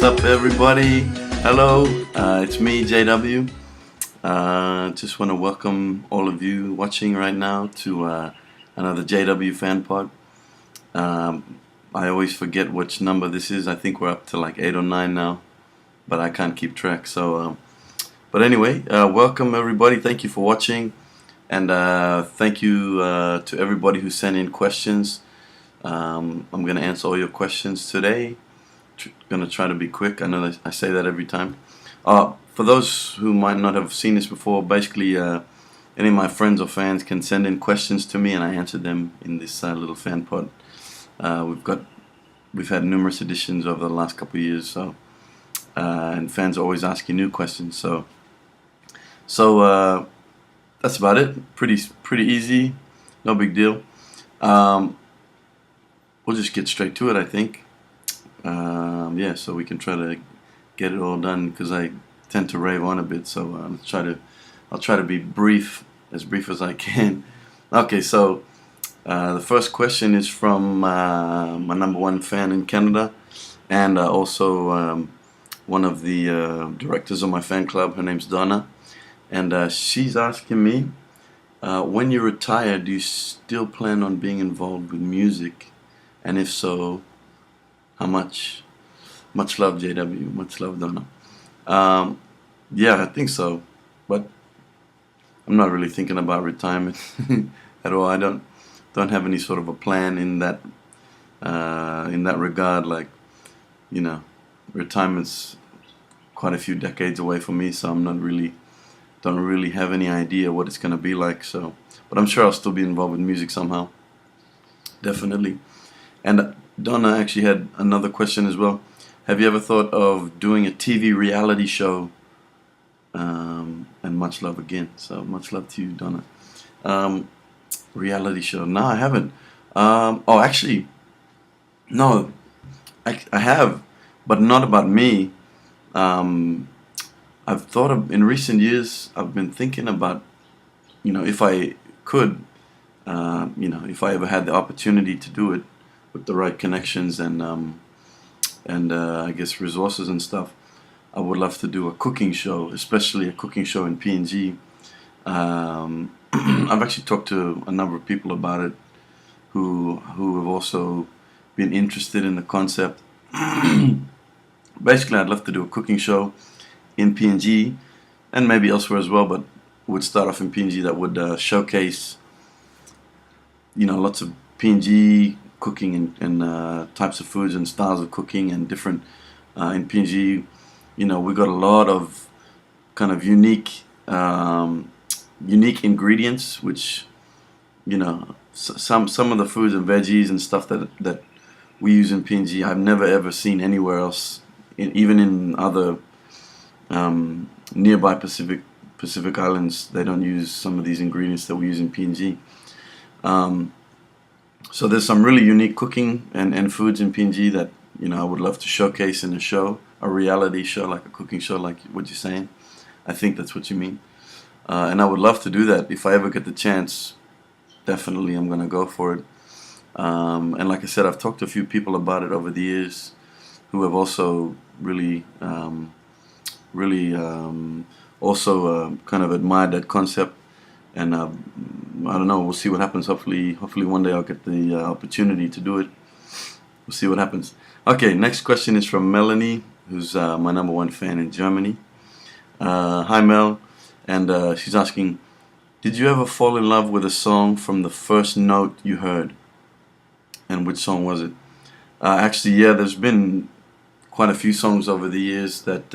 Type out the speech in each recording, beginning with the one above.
up, everybody? Hello, it's me, JW. Just want to welcome all of you watching right now to another JW FanPod. I always forget which number this is. I think we're up to like 8 or 9 now, but I can't keep track. But anyway, welcome everybody. Thank you for watching, and thank you to everybody who sent in questions. I'm going to answer all your questions today. Going to try to be quick. I know that I say that every time. For those who might not have seen this before, basically any of my friends or fans can send in questions to me, and I answer them in this little fan pod. We've had numerous editions over the last couple of years, so and fans are always asking new questions. So that's about it. Pretty easy, no big deal. We'll just get straight to it, I think. So we can try to get it all done, because I tend to rave on a bit. So I'll try to be as brief as I can. Okay, so the first question is from my number one fan in Canada, and also one of the directors of my fan club. Her name's Donna, and she's asking me, when you retire, do you still plan on being involved with music? And if so, how much? Much love, JW. Much love, Donna. Yeah, I think so, but I'm not really thinking about retirement at all. I don't have any sort of a plan in that regard. Like, retirement's quite a few decades away from me, so don't really have any idea what it's gonna be like. So, but I'm sure I'll still be involved with music somehow. Definitely. And Donna actually had another question as well. Have you ever thought of doing a TV reality show? And much love again. So much love to you, Donna. Reality show? No, I haven't. Actually, no, I have, but not about me. I've thought of, in recent years, I've been thinking about, if I could, if I ever had the opportunity to do it with the right connections and I guess resources and stuff, I would love to do a cooking show, especially a cooking show in PNG. I've actually talked to a number of people about it who have also been interested in the concept. Basically, I'd love to do a cooking show in PNG and maybe elsewhere as well, but would start off in PNG that would showcase, lots of PNG cooking and types of foods and styles of cooking and different. In PNG, we got a lot of kind of unique ingredients, which some of the foods and veggies and stuff that we use in PNG, I've never ever seen anywhere else, even in other nearby Pacific islands. They don't use some of these ingredients that we use in PNG. So there's some really unique cooking and foods in PNG that I would love to showcase in a show, a reality show, like a cooking show, like what you're saying. I think that's what you mean. And I would love to do that if I ever get the chance. Definitely, I'm gonna go for it. And like I said, I've talked to a few people about it over the years, who have also really kind of admired that concept. And I don't know. We'll see what happens. Hopefully one day I'll get the opportunity to do it. We'll see what happens. Okay, next question is from Melanie, who's my number one fan in Germany. Hi, Mel. And she's asking, did you ever fall in love with a song from the first note you heard? And which song was it? Actually, yeah, there's been quite a few songs over the years that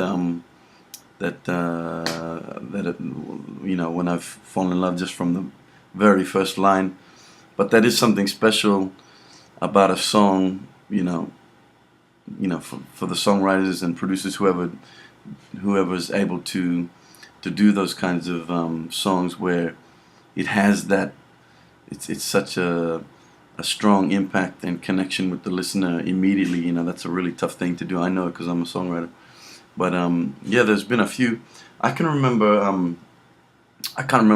when I've fallen in love just from the very first line. But that is something special about a song, for the songwriters and producers, whoever's able to do those kinds of songs where it has that, it's such a strong impact and connection with the listener immediately. That's a really tough thing to do. I know it because I'm a songwriter. But yeah, there's been a few. I can't remember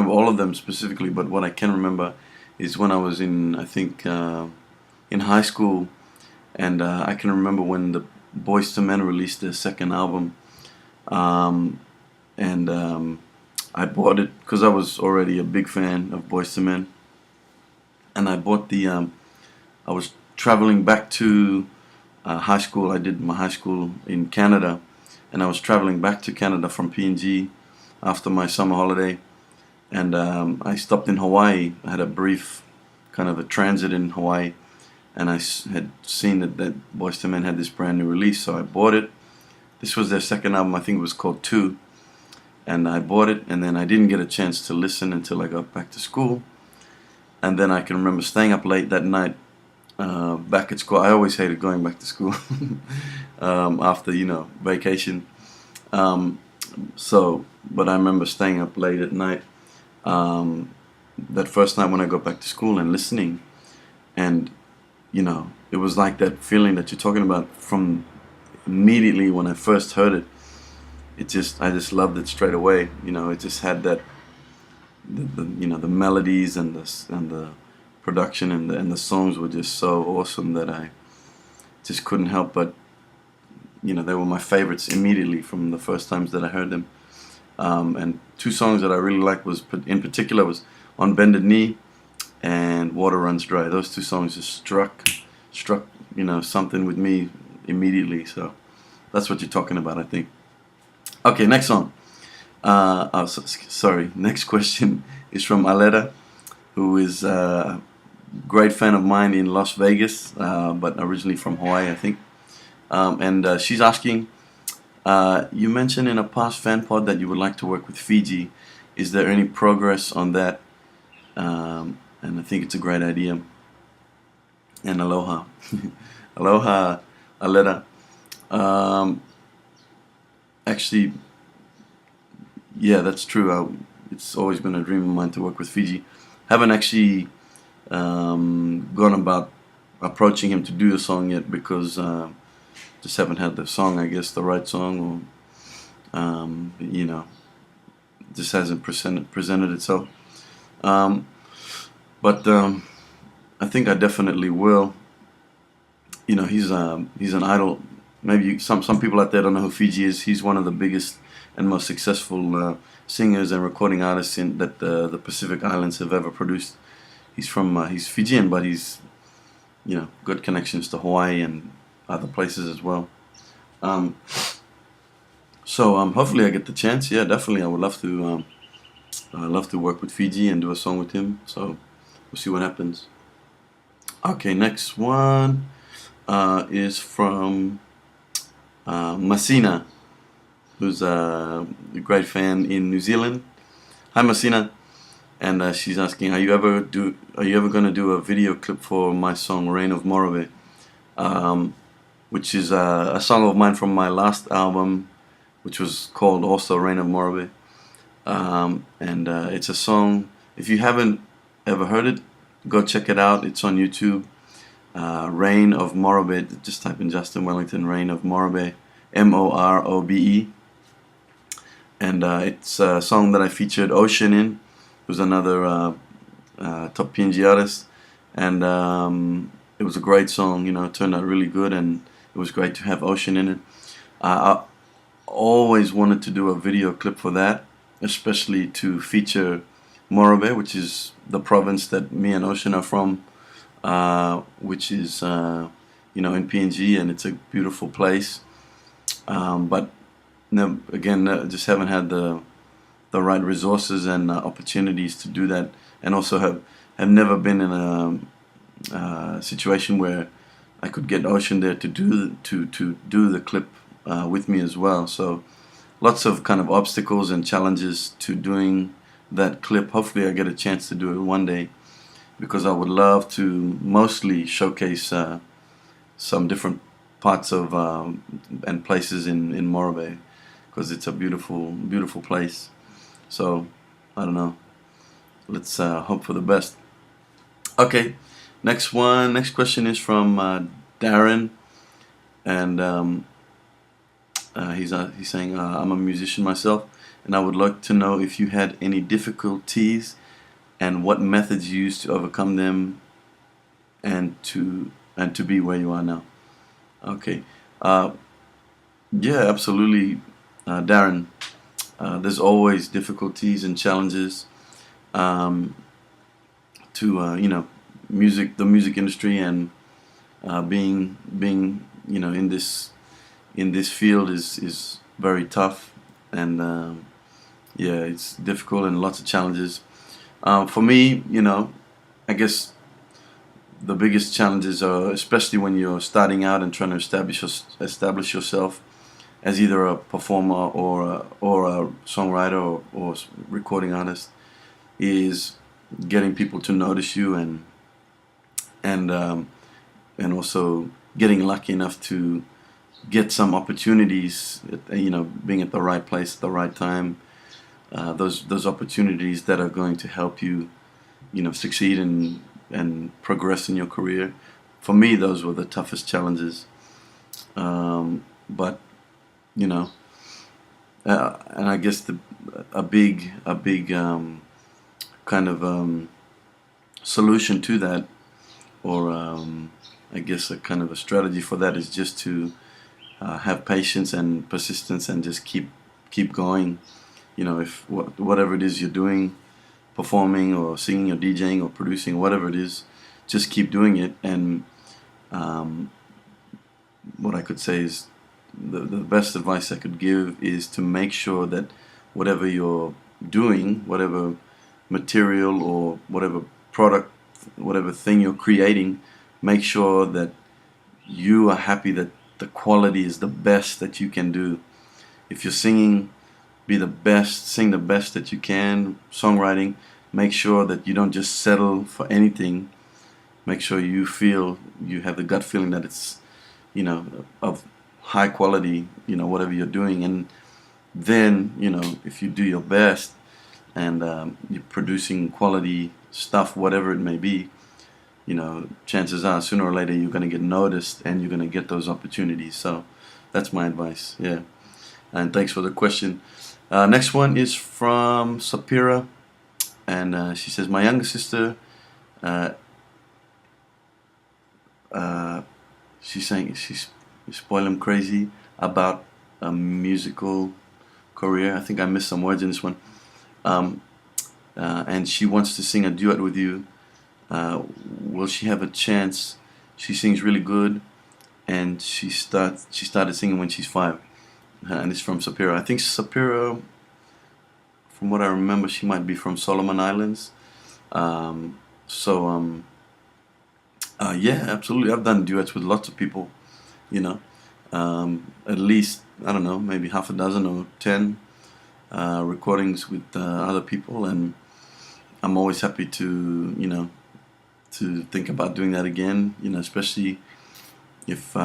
all of them specifically, but what I can remember is when I was in high school, and I can remember when Boyz II Men released their second album, and I bought it because I was already a big fan of Boyz II Men, and I bought the. I was traveling back to high school. I did my high school in Canada, and I was traveling back to Canada from PNG after my summer holiday, and I stopped in Hawaii. I had a brief kind of a transit in Hawaii, and I had seen that Boyz II Men had this brand new release, so I bought it. This was their second album. I think it was called 2, and I bought it, and then I didn't get a chance to listen until I got back to school. And then I can remember staying up late that night back at school. I always hated going back to school after, vacation. But I remember staying up late at night that first night when I got back to school and listening. And, it was like that feeling that you're talking about from immediately when I first heard it. I just loved it straight away. It just had that, the melodies and the production and the songs were just so awesome that I just couldn't help but, they were my favorites immediately from the first times that I heard them. And 2 songs that I really liked in particular was On Bended Knee and Water Runs Dry. Those 2 songs just struck, something with me immediately. So that's what you're talking about, I think. Okay, next song. Next question is from Aleda, who is a great fan of mine in Las Vegas, but originally from Hawaii, I think. And she's asking, you mentioned in a past FanPod that you would like to work with Fiji. Is there any progress on that? And I think it's a great idea. And aloha. Aloha, Aleda. Actually, yeah, that's true. It's always been a dream of mine to work with Fiji. Haven't actually gone about approaching him to do a song yet because just haven't had the song, I guess, the right song, or just hasn't presented itself. But I think I definitely will. He's an idol. Maybe some people out there don't know who Fiji is. He's one of the biggest and most successful singers and recording artists that the Pacific Islands have ever produced. He's Fijian, but he's good connections to Hawaii and other places as well. So hopefully I get the chance. Yeah, definitely I would love to work with Fiji and do a song with him. So we'll see what happens. Okay, next one is from Masina, who's a great fan in New Zealand. Hi, Masina, and she's asking, are you ever going to do a video clip for my song "Reign of Morobe," which is a song of mine from my last album, which was called also "Reign of Morobe," and it's a song. If you haven't ever heard it, go check it out. It's on YouTube. Reign of Morobe. Just type in Justin Wellington, Reign of Morobe, Morobe. And it's a song that I featured Ocean in, who's another top PNG artist. And it was a great song, it turned out really good, and it was great to have Ocean in it. I always wanted to do a video clip for that, especially to feature Morobe, which is the province that me and Ocean are from, which is in PNG, and it's a beautiful place. But just haven't had the right resources and opportunities to do that, and also have never been in a situation where I could get Ocean there to do the clip with me as well. So lots of kind of obstacles and challenges to doing that clip. Hopefully I get a chance to do it one day, because I would love to mostly showcase some different parts of and places in Morobe, because it's a beautiful place. So I don't know, let's hope for the best. Okay, next question is from Darren, and he's saying, I'm a musician myself, and I would like to know if you had any difficulties and what methods you used to overcome them, and to be where you are now. Okay, Yeah, absolutely, Darren. There's always difficulties and challenges um, to the music industry, and being in this field is very tough, and yeah, it's difficult and lots of challenges. For me, I guess the biggest challenges are, especially when you're starting out and trying to establish yourself as either a performer or a songwriter or recording artist, is getting people to notice you, and also getting lucky enough to get some opportunities, being at the right place at the right time, those opportunities that are going to help you, succeed and progress in your career. For me, those were the toughest challenges. But you know, and I guess a big kind of solution to that, or I guess a kind of a strategy for that, is just to have patience and persistence and just keep going. If whatever it is you're doing, performing or singing or DJing or producing, whatever it is, just keep doing it. And um, what I could say is the best advice I could give is to make sure that whatever you're doing, whatever material or whatever product, whatever thing you're creating, make sure that you are happy that the quality is the best that you can do. If you're singing, be the best, sing the best that you can. Songwriting, make sure that you don't just settle for anything. Make sure you feel, you have the gut feeling that it's, of high quality, whatever you're doing. And then, if you do your best and you're producing quality stuff, whatever it may be, chances are sooner or later you're going to get noticed and you're going to get those opportunities. So that's my advice. Yeah. And thanks for the question. Next one is from Sapira, and she says, my younger sister, she's saying she's spoiling crazy about a musical career. I think I missed some words in this one. And she wants to sing a duet with you. Will she have a chance? She sings really good, and she started singing when she's 5. And it's from Sapira. I think Sapira, from what I remember, she might be from Solomon Islands. So yeah, absolutely. I've done duets with lots of people. At least, I don't know, maybe half a dozen or 10 recordings with other people, and I'm always happy to think about doing that again. Especially if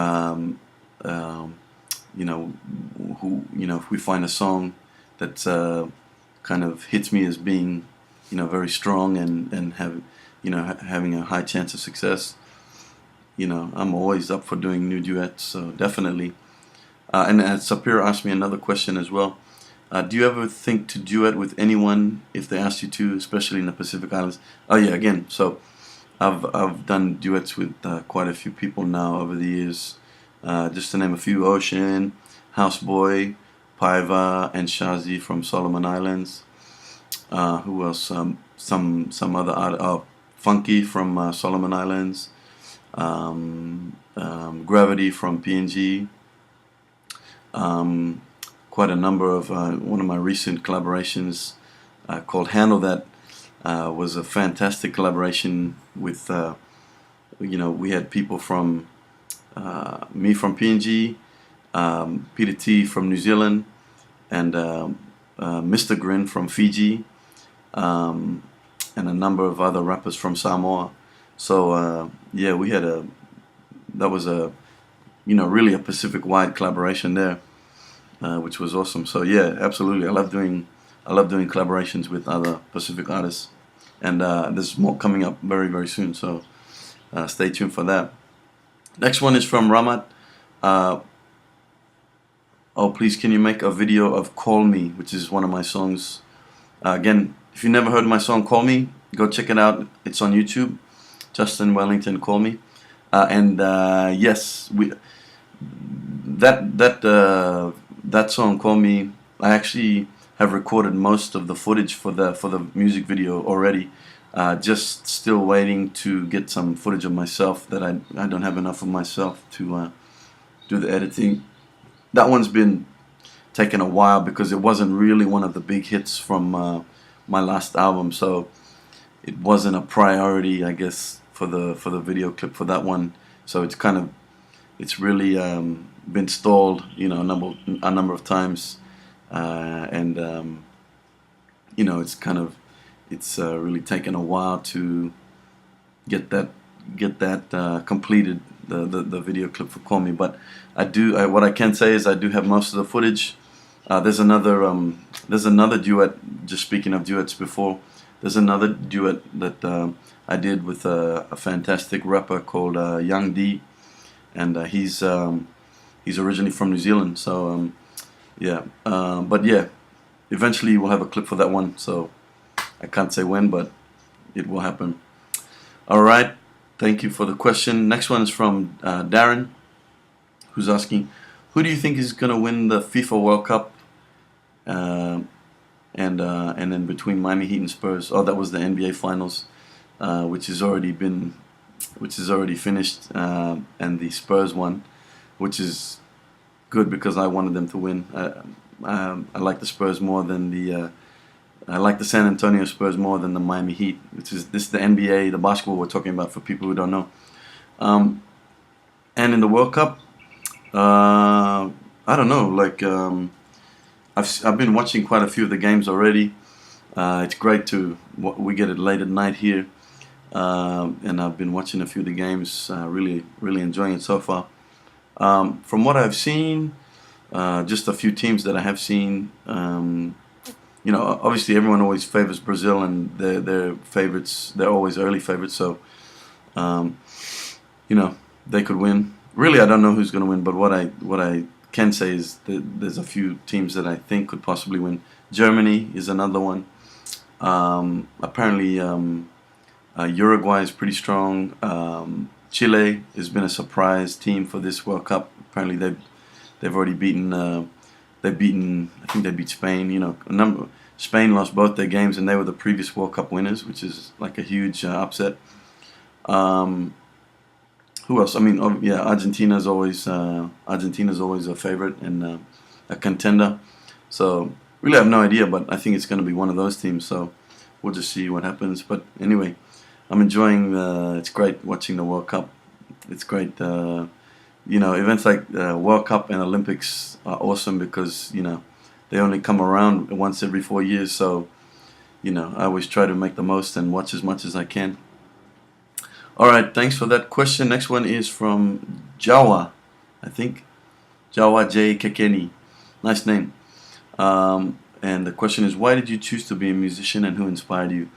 if we find a song that kind of hits me as being very strong and have having a high chance of success. I'm always up for doing new duets, so definitely. And Sapir asked me another question as well. Do you ever think to duet with anyone if they ask you to, especially in the Pacific Islands? Oh yeah, again. So I've done duets with quite a few people now over the years. Just to name a few: Ocean, Houseboy, Paiva, and Shazi from Solomon Islands. Who else? Some other Funky from Solomon Islands. Gravity from PNG. Quite a number of one of my recent collaborations called Handle That was a fantastic collaboration with we had people from me from PNG, Peter T from New Zealand, and Mr. Grin from Fiji, and a number of other rappers from Samoa. So yeah, that was really a Pacific-wide collaboration there, which was awesome. So yeah, absolutely, I love doing collaborations with other Pacific artists, and there's more coming up very, very soon. So stay tuned for that. Next one is from Ramat. Oh, please, can you make a video of Call Me, which is one of my songs. Again, if you never heard my song Call Me, go check it out. It's on YouTube. Justin Wellington, Call Me. And yes, that song "Call Me," I actually have recorded most of the footage for the music video already. Just still waiting to get some footage of myself that I don't have enough of myself to do the editing. That one's been taking a while because it wasn't really one of the big hits from my last album, so it wasn't a priority, I guess, for the video clip for that one. So it's really been stalled, a number of times, and it's really taken a while to get that completed, the video clip for "Call Me." But what I can say is I do have most of the footage. There's another duet. Just speaking of duets before, there's another duet that I did with a fantastic rapper called Young D, and he's originally from New Zealand. So but yeah, eventually we'll have a clip for that one. So I can't say when, but it will happen. All right, thank you for the question. Next one is from Darren, who's asking, who do you think is gonna win the FIFA World Cup? And then between Miami Heat and Spurs. Oh, that was the NBA Finals, which is already finished, and the Spurs won, which is good because I wanted them to win. I like the Spurs more than I like the San Antonio Spurs more than the Miami Heat, this is the NBA, the basketball we're talking about for people who don't know. And in the World Cup, I don't know, I've been watching quite a few of the games already. It's great we get it late at night here, and I've been watching a few of the games, really enjoying it so far. From what I've seen, just a few teams that I have seen, obviously everyone always favors Brazil, and they're favorites. They're always early favorites, so they could win. Really, I don't know who's going to win, but what I can say is that there's a few teams that I think could possibly win. Germany is another one. Apparently, Uruguay is pretty strong. Chile has been a surprise team for this World Cup. Apparently, they've already beaten. I think they beat Spain. Spain lost both their games, and they were the previous World Cup winners, which is like a huge upset. Who else? I mean, Argentina's always a favorite and a contender. So really, I have no idea, but I think it's going to be one of those teams. So we'll just see what happens. But anyway, I'm enjoying. It's great watching the World Cup. It's great. Events like World Cup and Olympics are awesome because they only come around once every 4 years. So I always try to make the most and watch as much as I can. All right, thanks for that question. Next one is from Jawa, I think. Jawa J. Kekeni. Nice name. And the question is, why did you choose to be a musician and who inspired you?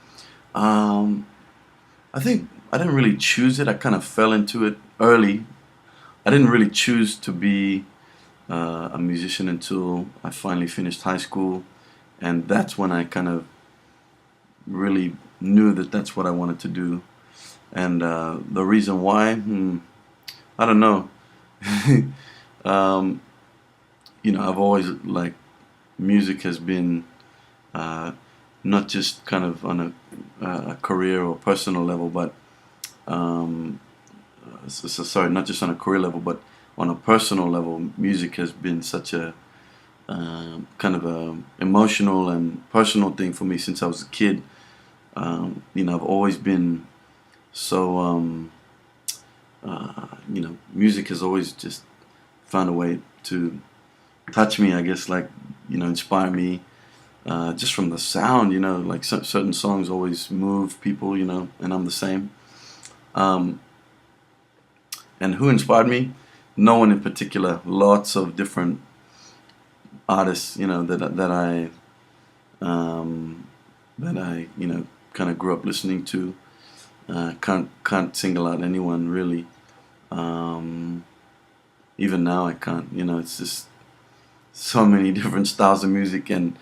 I think I didn't really choose it. I kind of fell into it early. I didn't really choose to be a musician until I finally finished high school. And that's when I kind of really knew that that's what I wanted to do. And the reason why, I don't know. I've always music has been not just kind of on a career or personal level, but not just on a career level, but on a personal level. Music has been such a kind of a emotional and personal thing for me since I was a kid. I've always been so music has always just found a way to touch me, I guess, inspire me, just from the sound, certain songs always move people, and I'm the same. And who inspired me? No one in particular. Lots of different artists, that I kind of grew up listening to. Can't single out anyone really. Even now I can't. It's just so many different styles of music, and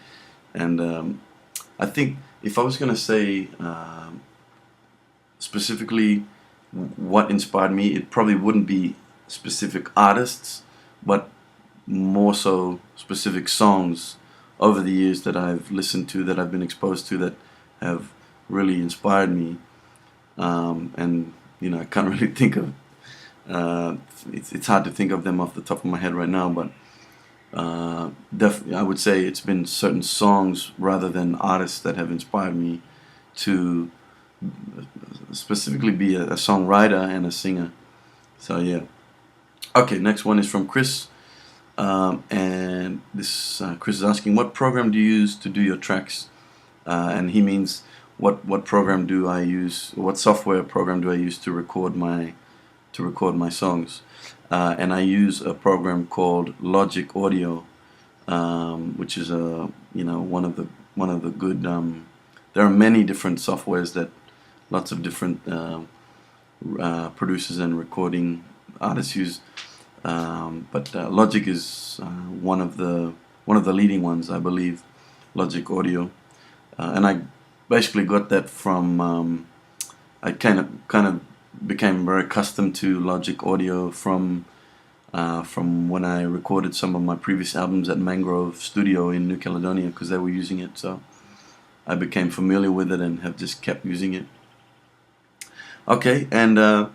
I think if I was gonna say specifically what inspired me, it probably wouldn't be specific artists, but more so specific songs over the years that I've listened to, that I've been exposed to, that have really inspired me. And I can't really think of. It's hard to think of them off the top of my head right now, but definitely I would say it's been certain songs rather than artists that have inspired me to specifically be a songwriter and a singer. So yeah. Okay, next one is from Chris. And this Chris is asking, what program do you use to do your tracks? And he means what program do I use? What software program do I use to record my songs? And I use a program called Logic Audio, which is one of the good. There are many different softwares that lots of different producers and recording artists use. But Logic is one of the leading ones, I believe. Logic Audio, and I basically got that from. I kind of became very accustomed to Logic Audio from when I recorded some of my previous albums at Mangrove Studio in New Caledonia, because they were using it. So I became familiar with it and have just kept using it. Okay, and the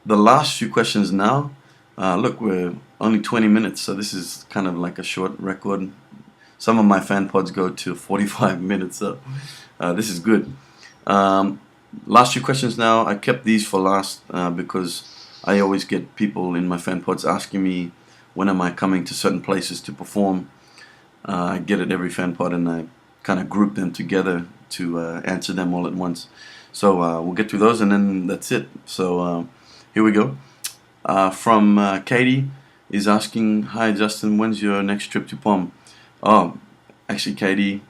last few questions now. Look, we're only 20 minutes, so this is kind of like a short record. Some of my fan pods go to 45 minutes, so this is good. Last few questions now. I kept these for last because I always get people in my fan pods asking me when am I coming to certain places to perform. I get it every fan pod, and I kind of group them together to answer them all at once. So we'll get to those, and then that's it. So here we go. From Katie is asking, hi Justin, when's your next trip to POM? Oh, actually Katie,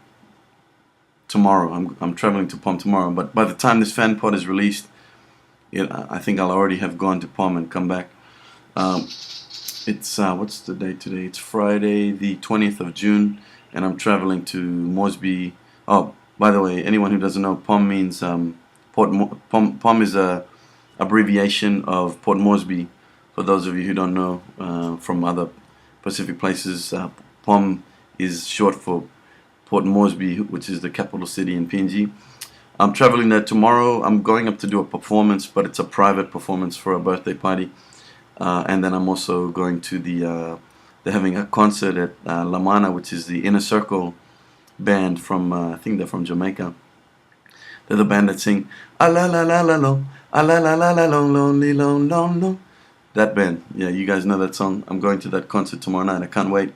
tomorrow. I'm traveling to POM tomorrow, but by the time this fan pod is released, I think I'll already have gone to POM and come back. It's what's the date today? It's Friday the 20th of June, and I'm traveling to Moresby. Oh, by the way, anyone who doesn't know, POM means POM is a abbreviation of Port Moresby. For those of you who don't know from other Pacific places, POM is short for Port Moresby, which is the capital city in PNG. I'm traveling there tomorrow. I'm going up to do a performance, but it's a private performance for a birthday party. And then I'm also going to they're having a concert at La Mana, which is the Inner Circle band from, I think they're from Jamaica. They're the band that sing, ah la la la la lo, ah la la la la lo, lonely lo, lo, lo. That band, yeah, you guys know that song. I'm going to that concert tomorrow night. I can't wait.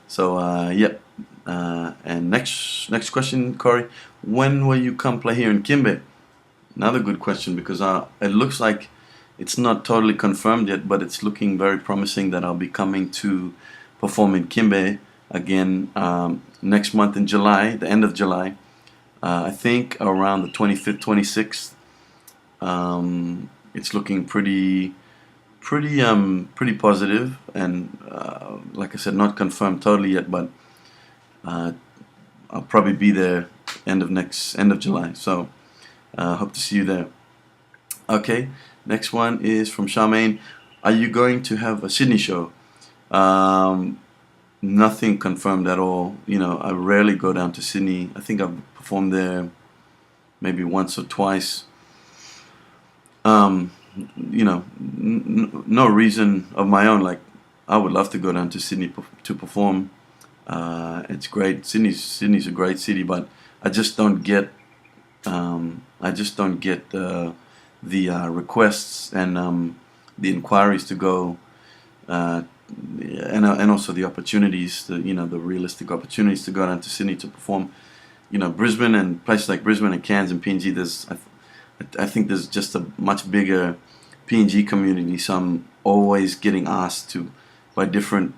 So, yep. And next question, Corey. When will you come play here in Kimbe? Another good question, because it looks like it's not totally confirmed yet, but it's looking very promising that I'll be coming to perform in Kimbe again next month in July, the end of July. I think around the 25th, 26th. It's looking pretty positive, and like I said, not confirmed totally yet, but I'll probably be there end of July. So hope to see you there. Okay, next one is from Charmaine. Are you going to have a Sydney show? Nothing confirmed at all. I rarely go down to Sydney. I think I've performed there maybe once or twice. No reason of my own. Like, I would love to go down to Sydney to perform. It's great. Sydney's a great city, but I just don't get the requests and the inquiries to go, and also the opportunities, the realistic opportunities to go down to Sydney to perform. Brisbane and places like Brisbane and Cairns and PNG. I think there's just a much bigger PNG community, so I'm always getting asked by different,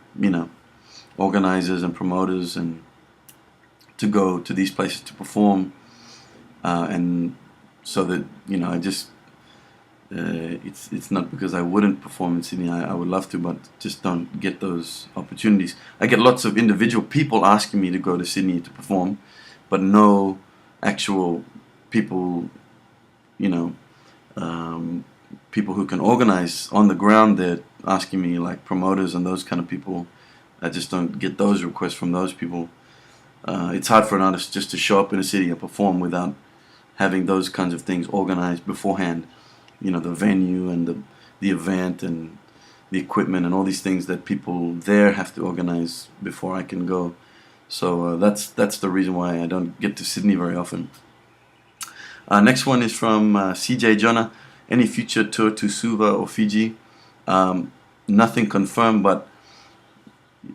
organizers and promoters, and to go to these places to perform, and so that I just it's not because I wouldn't perform in Sydney. I would love to, but just don't get those opportunities. I get lots of individual people asking me to go to Sydney to perform, but no actual people, people who can organize on the ground. They're asking me, like promoters and those kind of people. I just don't get those requests from those people. It's hard for an artist just to show up in a city and perform without having those kinds of things organized beforehand. You know, the venue and the event and the equipment and all these things that people there have to organize before I can go. So that's the reason why I don't get to Sydney very often. Next one is from CJ Jonah. Any future tour to Suva or Fiji? Nothing confirmed, but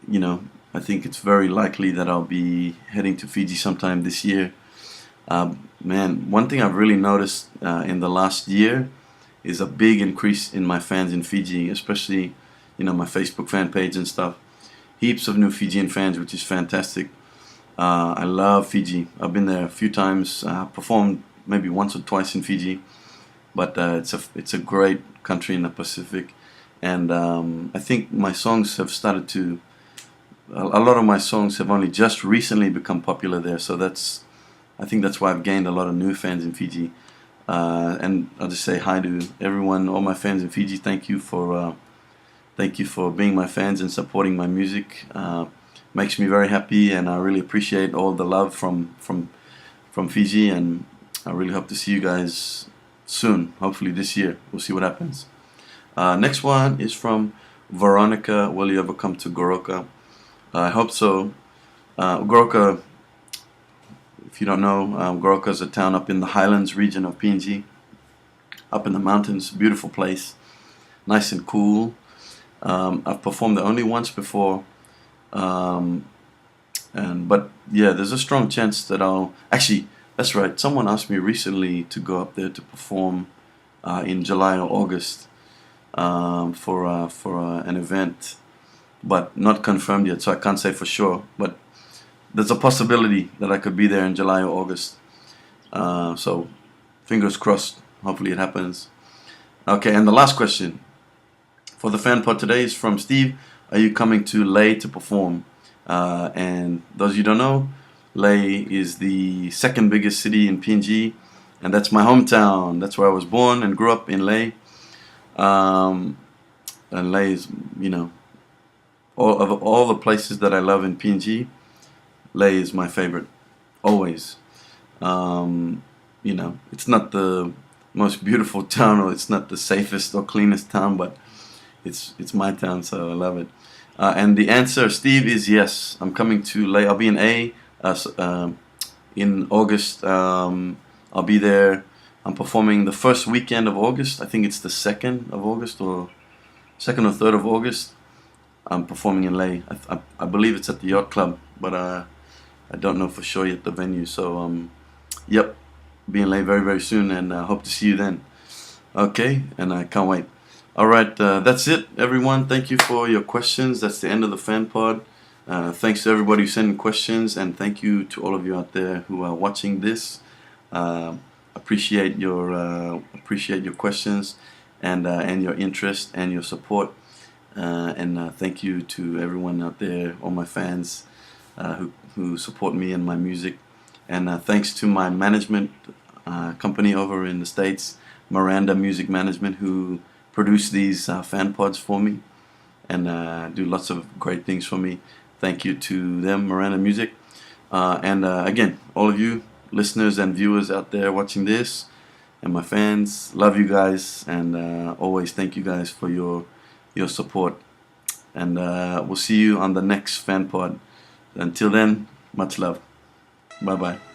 you know, I think it's very likely that I'll be heading to Fiji sometime this year. Man, one thing I've really noticed in the last year is a big increase in my fans in Fiji, especially, you know, my Facebook fan page and stuff. Heaps of new Fijian fans, which is fantastic. I love Fiji. I've been there a few times, performed maybe once or twice in Fiji, but it's a great country in the Pacific, and I think my songs have started to. A lot of my songs have only just recently become popular there, so I think that's why I've gained a lot of new fans in Fiji. And I'll just say hi to everyone, all my fans in Fiji. Thank you for being my fans and supporting my music. Makes me very happy, and I really appreciate all the love from Fiji, and I really hope to see you guys soon. Hopefully this year. We'll see what happens. Next one is from Veronica. Will you ever come to Goroka? I hope so. Goroka, if you don't know, Goroka is a town up in the highlands region of PNG, up in the mountains. Beautiful place, nice and cool. I've performed there only once before, but yeah, there's a strong chance that I'll actually. That's right. Someone asked me recently to go up there to perform in July or August for an event, but not confirmed yet, so I can't say for sure. But there's a possibility that I could be there in July or August. So fingers crossed. Hopefully it happens. Okay, and the last question for the fan pod today is from Steve. Are you coming to Leh to perform? And those of you who don't know, Leh is the second biggest city in PNG, and that's my hometown. That's where I was born and grew up in Leh. And Leh is, you know, all the places that I love in PNG, Leh is my favorite, always. You know, it's not the most beautiful town, or it's not the safest or cleanest town, but it's my town, so I love it. And the answer, Steve, is yes. I'm coming to Leh. I'll be in in August. I'll be there. I'm performing the first weekend of August. I think it's the 2nd of August, or 2nd or 3rd of August. I'm performing in Leh. I believe it's at the Yacht Club, but I don't know for sure yet the venue. So yep, be in Leh very, very soon, and hope to see you then. Okay, and I can't wait. Alright, that's it, everyone. Thank you for your questions. That's the end of the fan pod. Thanks to everybody who sent in questions, and thank you to all of you out there who are watching this. Appreciate your questions and your interest and your support. And thank you to everyone out there, all my fans who support me and my music. And thanks to my management company over in the States, Miranda Music Management, who produce these fan pods for me and do lots of great things for me. Thank you to them, Miranda Music. And again, all of you listeners and viewers out there watching this, and my fans, love you guys, and always thank you guys for your support. And we'll see you on the next fan pod. Until then, much love. Bye bye.